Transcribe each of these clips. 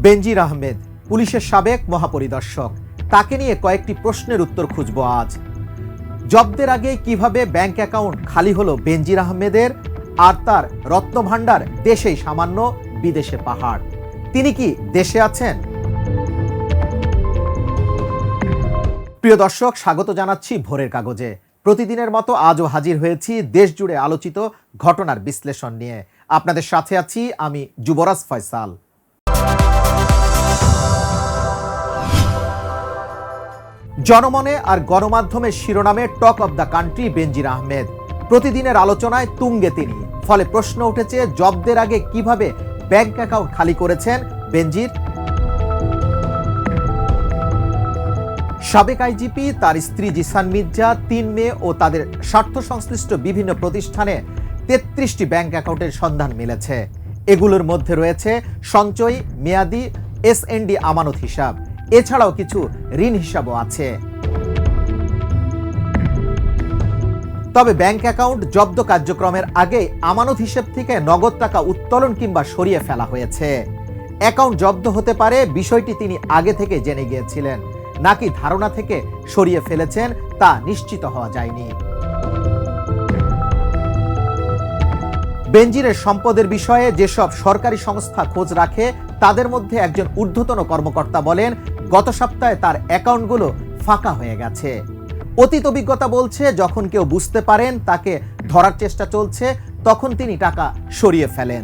বেনজির আহমেদ পুলিশের সাবেক মহাপরিদর্শক, তাকে নিয়ে কয়েকটি প্রশ্নের উত্তর খুঁজব আজ। জব্দের আগে কিভাবে ব্যাংক অ্যাকাউন্ট খালি হলো বেনজির আহমেদের, আর তার রত্নভাণ্ডার দেশেই সামান্য, বিদেশে পাহাড়। তিনি কি দেশে আছেন? প্রিয় দর্শক, স্বাগত জানাচ্ছি ভোরের কাগজে। প্রতিদিনের মতো আজও হাজির হয়েছি দেশ জুড়ে আলোচিত ঘটনার বিশ্লেষণ নিয়ে। আপনাদের সাথে আছি আমি যুবরাজ ফয়সাল। জনমনে আর গণমাধ্যমের শিরোনামে টক অব দ্য কান্ট্রি বেনজির আহমেদ। প্রতিদিনের আলোচনায় তুঙ্গে তিনি। ফলে প্রশ্ন উঠেছে, জব্দের আগে কিভাবে ব্যাংক অ্যাকাউন্ট খালি করেছেন বেনজির? সাবেক আইজিপি, তার স্ত্রী জিসান মির্জা, 3 মেয়ে ও তাদের স্বার্থ সংশ্লিষ্ট বিভিন্ন প্রতিষ্ঠানে 33টি ব্যাংক অ্যাকাউন্টের সন্ধান মিলেছে। এগুলোর মধ্যে রয়েছে সঞ্চয়, মেয়াদি, এসএনডি আমানত হিসাব, এছাড়াও কিছু ঋণ হিসাবও আছে। তবে ব্যাংক অ্যাকাউন্ট জব্দ কার্যক্রমের আগে আমানত হিসেব থেকে নগদ টাকা উত্তোলন কিংবা সরিয়ে ফেলা হয়েছে। অ্যাকাউন্ট জব্দ হতে পারে বিষয়টি তিনি আগে থেকে জেনে গিয়েছিলেন, নাকি ধারণা থেকে সরিয়ে ফেলেছেন তা নিশ্চিত হওয়া যায়নি। বেনজিরের সম্পদের বিষয়ে যেসব সরকারি সংস্থা খোঁজ রাখে তাদের মধ্যে একজন ঊর্ধ্বতন কর্মকর্তা বলেন, গত সপ্তাহে তার অ্যাকাউন্টগুলো ফাঁকা হয়ে গেছে। অতীত অভিজ্ঞতা বলছে, যখন কেউ বুঝতে পারেন তাকে ধরার চেষ্টা চলছে, তখন তিনি টাকা সরিয়ে ফেলেন।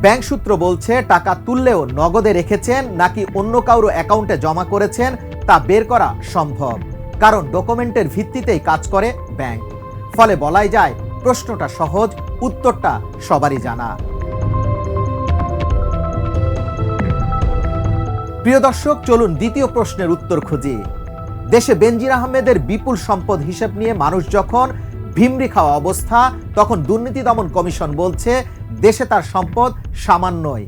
ব্যাংক সূত্র বলছে, টাকা তুললেও নগদে রেখেছেন নাকি অন্য কারো অ্যাকাউন্টে জমা করেছেন তা বের করা সম্ভব, কারণ ডকুমেন্টের ভিত্তিতেই কাজ করে ব্যাংক। ফলে বলাই যায় প্রশ্নটা সহজ, উত্তরটা সবারই জানা। প্রিয় দর্শক, চলুন দ্বিতীয় প্রশ্নের উত্তর খুঁজি। দেশে বেনজির আহমেদের বিপুল সম্পদ হিসেব নিয়ে মানুষ যখন ভিমরি খাওয়া অবস্থা, তখন দুর্নীতি দমন কমিশন বলছে দেশে তার সম্পদ সামান্যই,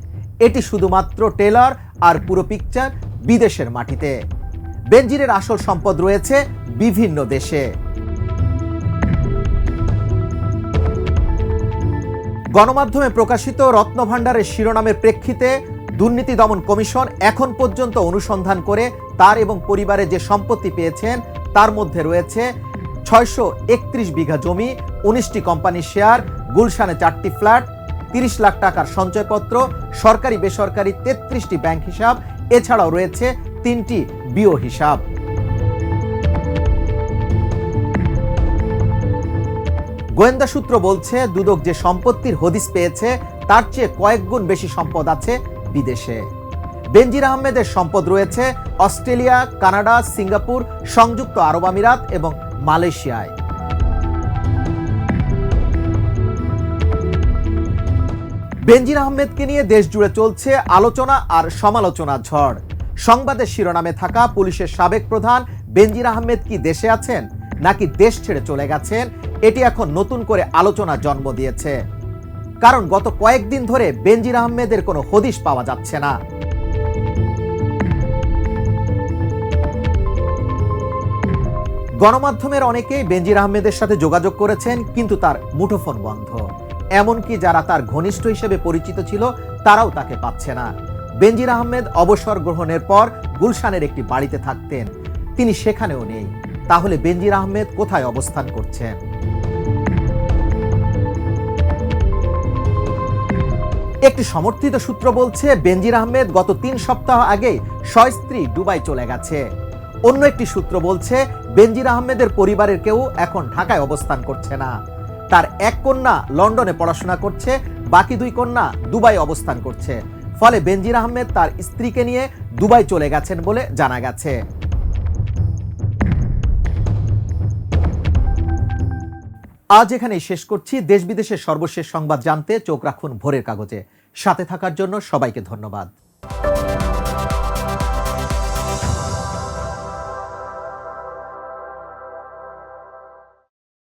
এটি শুধুমাত্র টেলার, আর পুরো পিকচার বিদেশের মাটিতে। বেনজিরের আসল সম্পদ রয়েছে বিভিন্ন দেশে। গণমাধ্যমে প্রকাশিত রত্নভাণ্ডারের শিরোনামের প্রেক্ষিতে দুর্নীতি দমন কমিশন এখন পর্যন্ত অনুসন্ধান করে তার এবং পরিবারে যে সম্পত্তি পেয়েছেন তার মধ্যে রয়েছে 631 বিঘা জমি, 19টি কোম্পানির শেয়ার, গুলশানে 4টি ফ্ল্যাট, 30 লাখ টাকার সঞ্চয়পত্র, সরকারি বেসরকারি 33টি ব্যাংক হিসাব, এছাড়াও রয়েছে 3টি বিও হিসাব। গোয়েন্দা সূত্র বলছে, দুদক যে সম্পত্তির হদিস পেয়েছে তার চেয়ে কয়েক গুণ বেশি সম্পদ আছে বিদেশে। বেনজির আহমেদের সম্পদ রয়েছে অস্ট্রেলিয়া, কানাডা, সিঙ্গাপুর, সংযুক্ত আরব আমিরাত এবং মালয়েশিয়ায়। বেনজির আহমেদকে নিয়ে দেশ জুড়ে চলছে আলোচনা আর সমালোচনার ঝড়। সংবাদের শিরোনামে থাকা পুলিশের সাবেক প্রধান বেনজির আহমেদ কি দেশে আছেন নাকি দেশ ছেড়ে চলে গেছেন, এটি এখন নতুন করে আলোচনার জন্ম দিয়েছে। কারণ গত কয়েকদিন ধরে বেনজির আহমেদের কোনো হদিশ পাওয়া যাচ্ছে না। গণমাধ্যমের অনেকেই বেনজির আহমেদের সাথে যোগাযোগ করেছেন, কিন্তু তার মুঠোফোন বন্ধ। এমনকি যারা তার ঘনিষ্ঠ হিসেবে পরিচিত ছিল তারাও তাকে পাচ্ছে না। বেনজির আহমেদ অবসর গ্রহণের পর গুলশানের একটি বাড়িতে থাকতেন, তিনি সেখানেও নেই। তাহলে বেনজির আহমেদ কোথায় অবস্থান করছেন? একটি সমর্থিত সূত্র বলছে, বেনজির আহমেদ গত 3 সপ্তাহ আগে স্ত্রী দুবাই চলে গেছে। অন্য একটি সূত্র বলছে, বেনজির আহমেদের পরিবারের কেউ এখন ঢাকায় অবস্থান করছে না। তার এক কন্যা লন্ডনে পড়াশোনা করছে, বাকি 2 কন্যা দুবাই অবস্থান করছে। ফলে বেনজির আহমেদ তার স্ত্রীকে নিয়ে দুবাই চলে গেছেন বলে জানা গেছে। আজ এখানেই শেষ করছি। দেশ বিদেশের সর্বশেষ সংবাদ জানতে চোখ রাখুন ভোরের কাগজে। সাথে থাকার জন্য সবাইকে ধন্যবাদ।